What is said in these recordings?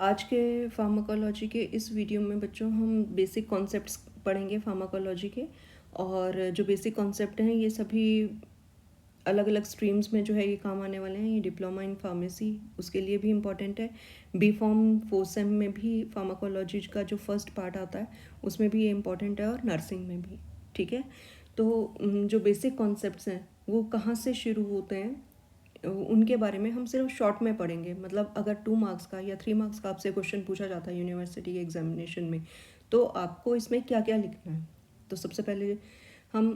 आज के फार्माकोलॉजी के इस वीडियो में बच्चों हम बेसिक कॉन्सेप्ट्स पढ़ेंगे फार्माकोलॉजी के। और जो बेसिक कॉन्सेप्ट हैं ये सभी अलग अलग स्ट्रीम्स में जो है ये काम आने वाले हैं। ये डिप्लोमा इन फार्मेसी उसके लिए भी इम्पॉर्टेंट है। बी फॉर्म 4 सेम में भी फार्माकोलॉजी का जो फर्स्ट पार्ट आता है उसमें भी ये इम्पॉर्टेंट है और नर्सिंग में भी। ठीक है, तो जो बेसिक कॉन्सेप्ट्स हैं वो कहाँ से शुरू होते हैं उनके बारे में हम सिर्फ शॉर्ट में पढ़ेंगे। मतलब अगर 2 मार्क्स का या 3 मार्क्स का आपसे क्वेश्चन पूछा जाता है यूनिवर्सिटी के एग्जामिनेशन में, तो आपको इसमें क्या क्या लिखना है। तो सबसे पहले हम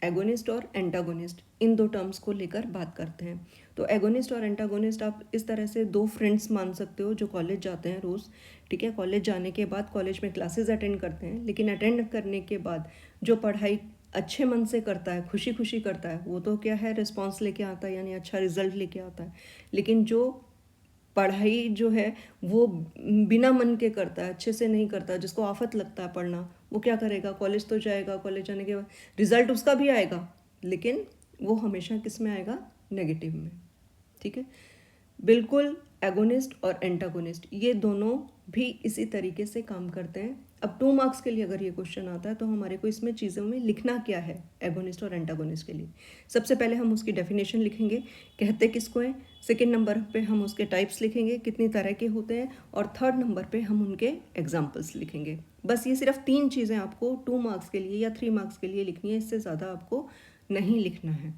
एगोनिस्ट और एंटागोनिस्ट इन दो टर्म्स को लेकर बात करते हैं। तो एगोनिस्ट और एंटागोनिस्ट आप इस तरह से दो फ्रेंड्स मान सकते हो जो कॉलेज जाते हैं रोज़। ठीक है, कॉलेज जाने के बाद कॉलेज में क्लासेस अटेंड करते हैं, लेकिन अटेंड करने के बाद जो पढ़ाई अच्छे मन से करता है, खुशी खुशी करता है, वो तो क्या है रिस्पॉन्स लेके आता है, यानी अच्छा रिजल्ट लेके आता है। लेकिन जो पढ़ाई जो है वो बिना मन के करता है, अच्छे से नहीं करता, जिसको आफत लगता है पढ़ना, वो क्या करेगा, कॉलेज तो जाएगा, कॉलेज जाने के बाद रिजल्ट उसका भी आएगा, लेकिन वो हमेशा किस में आएगा, नेगेटिव में। ठीक है, बिल्कुल एगोनिस्ट और एंटागोनिस्ट ये दोनों भी इसी तरीके से काम करते हैं। अब 2 मार्क्स के लिए अगर ये क्वेश्चन आता है तो हमारे को इसमें चीज़ों में लिखना क्या है एगोनिस्ट और एंटागोनिस्ट के लिए। सबसे पहले हम उसकी डेफिनेशन लिखेंगे, कहते किसको हैं। सेकेंड नंबर पे हम उसके टाइप्स लिखेंगे, कितनी तरह के होते हैं। और थर्ड नंबर पे हम उनके एग्जाम्पल्स लिखेंगे। बस ये सिर्फ 3 चीज़ें आपको 2 मार्क्स के लिए या 3 मार्क्स के लिए लिखनी है, इससे ज़्यादा आपको नहीं लिखना है।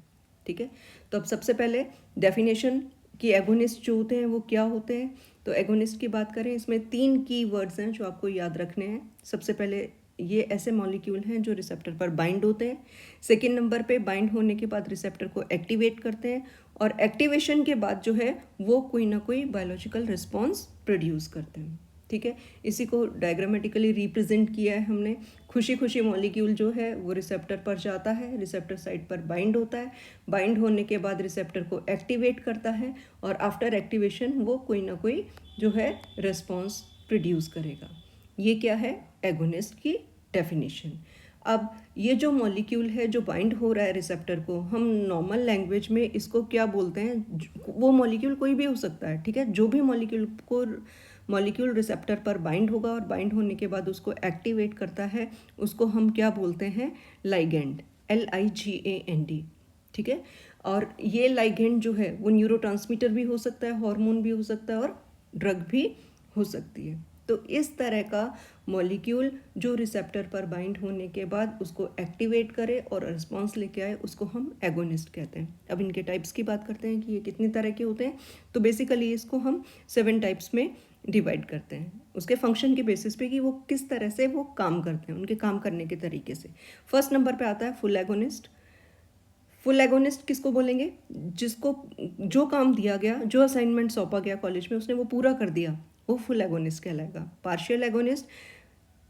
ठीक है, तो अब सबसे पहले डेफिनेशन कि एगोनिस्ट जो होते हैं वो क्या होते हैं। तो एगोनिस्ट की बात करें, इसमें 3 की वर्ड्स हैं जो आपको याद रखने हैं। सबसे पहले ये ऐसे मॉलिक्यूल हैं जो रिसेप्टर पर बाइंड होते हैं। सेकेंड नंबर पे बाइंड होने के बाद रिसेप्टर को एक्टिवेट करते हैं, और एक्टिवेशन के बाद जो है वो कोई ना कोई बायोलॉजिकल रिस्पॉन्स प्रोड्यूस करते हैं। ठीक है, इसी को डायग्रामेटिकली रिप्रेजेंट किया है हमने। खुशी खुशी मॉलिक्यूल जो है वो रिसेप्टर पर जाता है, रिसेप्टर साइट पर बाइंड होता है, बाइंड होने के बाद रिसेप्टर को एक्टिवेट करता है, और आफ्टर एक्टिवेशन वो कोई ना कोई जो है रिस्पॉन्स प्रोड्यूस करेगा। ये क्या है, एगोनिस्ट की डेफिनेशन। अब ये जो मॉलिक्यूल है जो बाइंड हो रहा है रिसेप्टर को, हम नॉर्मल लैंग्वेज में इसको क्या बोलते हैं, वो मॉलिक्यूल कोई भी हो सकता है। ठीक है, जो भी मॉलिक्यूल रिसेप्टर पर बाइंड होगा और बाइंड होने के बाद उसको एक्टिवेट करता है, उसको हम क्या बोलते हैं, लाइगेंड, LIGAND। ठीक है, और ये लाइगेंड जो है वो न्यूरोट्रांसमीटर भी हो सकता है, हार्मोन भी हो सकता है, और ड्रग भी हो सकती है। तो इस तरह का मॉलिक्यूल जो रिसेप्टर पर बाइंड होने के बाद उसको एक्टिवेट करे और रिस्पॉन्स लेके आए, उसको हम एगोनिस्ट कहते हैं। अब इनके टाइप्स की बात करते हैं कि ये कितनी तरह के होते हैं। तो बेसिकली इसको हम 7 टाइप्स में डिवाइड करते हैं, उसके फंक्शन के बेसिस पे कि वो किस तरह से वो काम करते हैं, उनके काम करने के तरीके से। फर्स्ट नंबर पे आता है फुल एगोनिस्ट। फुल एगोनिस्ट किसको बोलेंगे, जिसको जो काम दिया गया, जो असाइनमेंट सौंपा गया कॉलेज में, उसने वो पूरा कर दिया, वो फुल एगोनिस्ट कहलाएगा। पार्शियल एगोनिस्ट,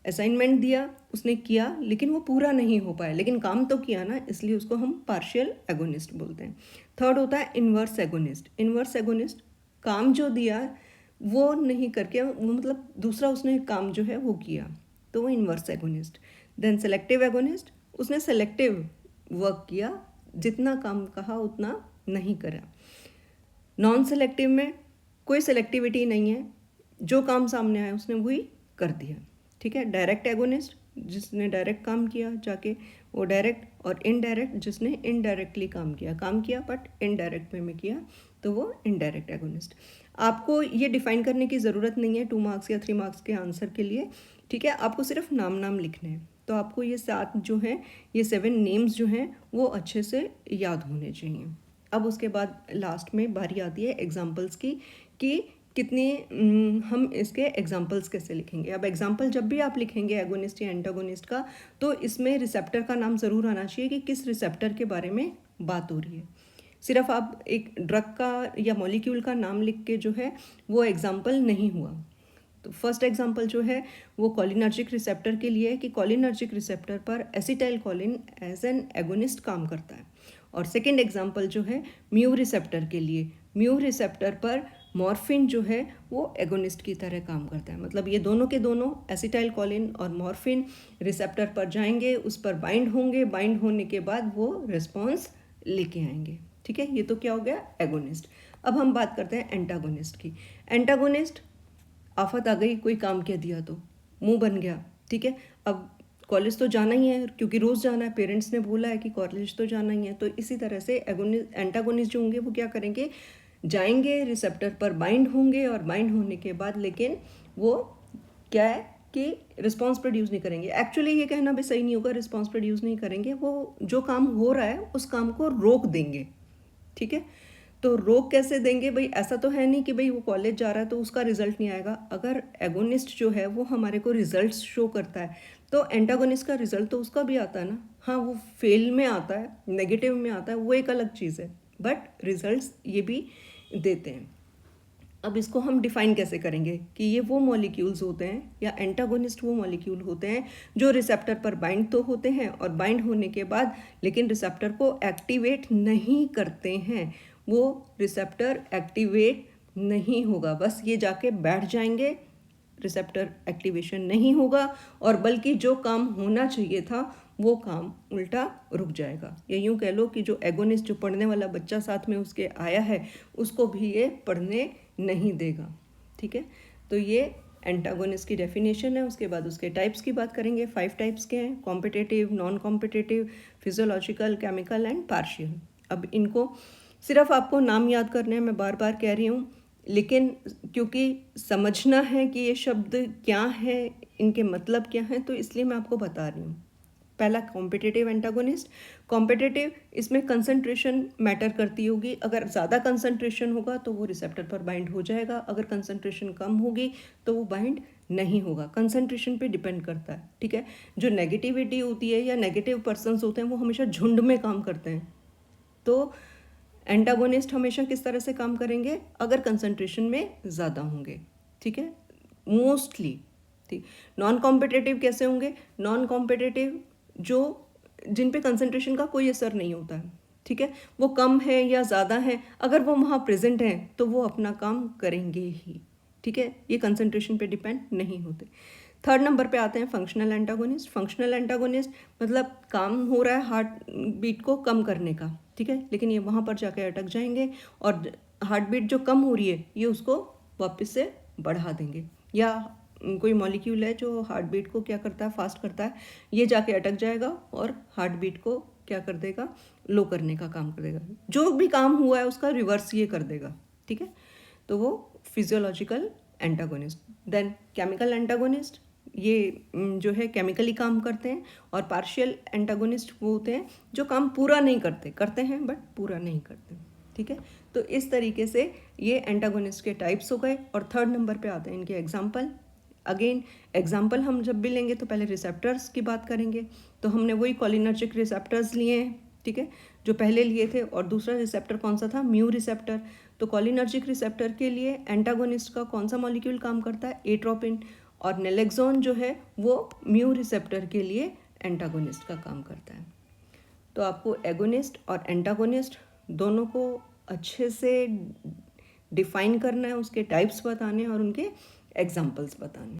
असाइनमेंट दिया, उसने किया, लेकिन वो पूरा नहीं हो पाया, लेकिन काम तो किया ना, इसलिए उसको हम पार्शियल एगोनिस्ट बोलते हैं। थर्ड होता है इन्वर्स एगोनिस्ट। इन्वर्स एगोनिस्ट, काम जो दिया वो नहीं करके, वो मतलब दूसरा उसने काम जो है वो किया, तो वो inverse agonist. Then selective agonist, उसने सेलेक्टिव वर्क किया, जितना काम कहा उतना नहीं करा। नॉन सेलेक्टिव में कोई सेलेक्टिविटी नहीं है, जो काम सामने आया उसने वही कर दिया। ठीक है, डायरेक्ट एगोनिस्ट, जिसने डायरेक्ट काम किया जाके वो डायरेक्ट, और इनडायरेक्ट, जिसने इनडायरेक्टली काम किया बट इनडायरेक्ट वे में किया, तो वो इनडायरेक्ट एगोनिस्ट। आपको ये डिफाइन करने की ज़रूरत नहीं है 2 मार्क्स या 3 मार्क्स के आंसर के लिए। ठीक है, आपको सिर्फ नाम लिखने हैं। तो आपको ये 7 जो हैं, ये 7 नेम्स जो हैं वो अच्छे से याद होने चाहिए। अब उसके बाद लास्ट में बारी आती है एग्जाम्पल्स की, कि कितने हम इसके एग्जाम्पल्स कैसे लिखेंगे। अब एग्जाम्पल जब भी आप लिखेंगे एगोनिस्ट या एंटागोनिस्ट का, तो इसमें रिसेप्टर का नाम ज़रूर आना चाहिए कि किस रिसेप्टर के बारे में बात हो रही है। सिर्फ आप एक ड्रग का या मॉलिक्यूल का नाम लिख के जो है वो एग्जाम्पल नहीं हुआ। तो फर्स्ट एग्जांपल जो है वो कोलिनर्जिक रिसेप्टर के लिए है, कि कोलिनर्जिक रिसेप्टर पर acetylcholine as an agonist काम करता है। और सेकंड एग्जांपल जो है म्यू रिसेप्टर के लिए, म्यू रिसेप्टर पर मॉर्फिन जो है वो एगोनिस्ट की तरह काम करता है। मतलब ये दोनों के दोनों एसिटाइल कोलिन और मॉर्फिन रिसेप्टर पर जाएंगे, उस पर बाइंड होंगे, बाइंड होने के बाद वो रिस्पॉन्स लेके आएंगे। ठीक है, ये तो क्या हो गया, एगोनिस्ट। अब हम बात करते हैं एंटागोनिस्ट की। एंटागोनिस्ट आफत आ गई, कोई काम कह दिया तो मुंह बन गया, ठीक है। अब कॉलेज तो जाना ही है क्योंकि रोज़ जाना है, पेरेंट्स ने बोला है कि कॉलेज तो जाना ही है। तो इसी तरह से एंटागोनिस्ट जो होंगे वो क्या करेंगे, जाएंगे रिसेप्टर पर बाइंड होंगे, और बाइंड होने के बाद लेकिन वो क्या है कि रिस्पॉन्स प्रोड्यूस नहीं करेंगे। एक्चुअली ये कहना भी सही नहीं होगा, रिस्पॉन्स प्रोड्यूस नहीं करेंगे, वो जो काम हो रहा है उस काम को रोक देंगे, ठीक है। तो रोक कैसे देंगे भाई, ऐसा तो है नहीं कि भाई वो कॉलेज जा रहा है तो उसका रिजल्ट नहीं आएगा। अगर एगोनिस्ट जो है वो हमारे को रिजल्ट शो करता है तो एंटागोनिस्ट का रिजल्ट तो उसका भी आता है ना। हाँ, वो फेल में आता है, नेगेटिव में आता है, वो एक अलग चीज़ है, बट रिजल्ट्स ये भी देते हैं। अब इसको हम डिफाइन कैसे करेंगे कि ये वो मॉलिक्यूल्स होते हैं या एंटागोनिस्ट वो मॉलिक्यूल होते हैं जो रिसेप्टर पर बाइंड तो होते हैं, और बाइंड होने के बाद लेकिन रिसेप्टर को एक्टिवेट नहीं करते हैं। वो रिसेप्टर एक्टिवेट नहीं होगा, बस ये जाके बैठ जाएंगे, रिसेप्टर एक्टिवेशन नहीं होगा, और बल्कि जो काम होना चाहिए था वो काम उल्टा रुक जाएगा। या यूँ कह लो कि जो एगोनिस्ट, जो पढ़ने वाला बच्चा साथ में उसके आया है, उसको भी ये पढ़ने नहीं देगा, ठीक है। तो ये एंटागोनिस्ट की डेफिनेशन है। उसके बाद उसके टाइप्स की बात करेंगे। 5 टाइप्स के हैं, competitive, non competitive, physiological, chemical and partial. अब इनको सिर्फ आपको नाम याद करने हैं, मैं बार बार कह रही हूँ, लेकिन क्योंकि समझना है कि ये शब्द क्या है, इनके मतलब क्या हैं, तो इसलिए मैं आपको बता रही हूँ। पहला कॉम्पिटिटिव एंटागोनिस्ट। कॉम्पिटिटिव, इसमें कंसंट्रेशन मैटर करती होगी। अगर ज़्यादा कंसंट्रेशन होगा तो वो रिसेप्टर पर बाइंड हो जाएगा, अगर कंसंट्रेशन कम होगी तो वो बाइंड नहीं होगा। कंसंट्रेशन पे डिपेंड करता है, ठीक है। जो नेगेटिविटी होती है या नेगेटिव पर्सन्स होते हैं वो हमेशा झुंड में काम करते हैं, तो एंटागोनिस्ट हमेशा किस तरह से काम करेंगे, अगर कंसंट्रेशन में ज़्यादा होंगे, ठीक है, मोस्टली, ठीक। नॉन कॉम्पिटिटिव कैसे होंगे, नॉन कॉम्पिटिटिव जो जिन पे कंसंट्रेशन का कोई असर नहीं होता है, ठीक है, वो कम है या ज़्यादा है, अगर वो वहाँ प्रेजेंट हैं तो वो अपना काम करेंगे ही, ठीक है, ये कंसंट्रेशन पे डिपेंड नहीं होते। थर्ड नंबर पे आते हैं फंक्शनल एंटागोनिस्ट। फंक्शनल एंटागोनिस्ट मतलब काम हो रहा है हार्ट बीट को कम करने का, ठीक है, लेकिन ये वहाँ पर जाके अटक जाएंगे, और हार्ट बीट जो कम हो रही है ये उसको वापस से बढ़ा देंगे। या कोई मॉलिक्यूल है जो हार्ट बीट को क्या करता है, फास्ट करता है, ये जाके अटक जाएगा और हार्ट बीट को क्या कर देगा, लो करने का काम कर देगा। जो भी काम हुआ है उसका रिवर्स ये कर देगा, ठीक है। तो वो physiological antagonist. Then chemical antagonist, ये जो है केमिकली काम करते हैं। और पार्शियल एंटागोनिस्ट वो होते हैं जो काम पूरा नहीं करते, करते हैं बट पूरा नहीं करते, ठीक है। तो इस तरीके से ये एंटागोनिस्ट के टाइप्स हो गए। और थर्ड नंबर पे आते हैं इनके एग्जाम्पल। अगेन एग्जाम्पल हम जब भी लेंगे तो पहले रिसेप्टर्स की बात करेंगे, तो हमने वही कोलिनर्जिक रिसेप्टर्स लिए हैं, ठीक है, जो पहले लिए थे। और दूसरा रिसेप्टर कौन सा था, म्यू रिसेप्टर। तो कोलिनर्जिक रिसेप्टर के लिए एंटागोनिस्ट का कौन सा मॉलिक्यूल काम करता है, एट्रोपिन। और नेलेक्सोन जो है वो म्यू रिसेप्टर के लिए एंटागोनिस्ट का काम करता है। तो आपको एगोनिस्ट और एंटागोनिस्ट दोनों को अच्छे से डिफाइन करना है, उसके टाइप्स बताने और उनके एग्जाम्पल्स बताने।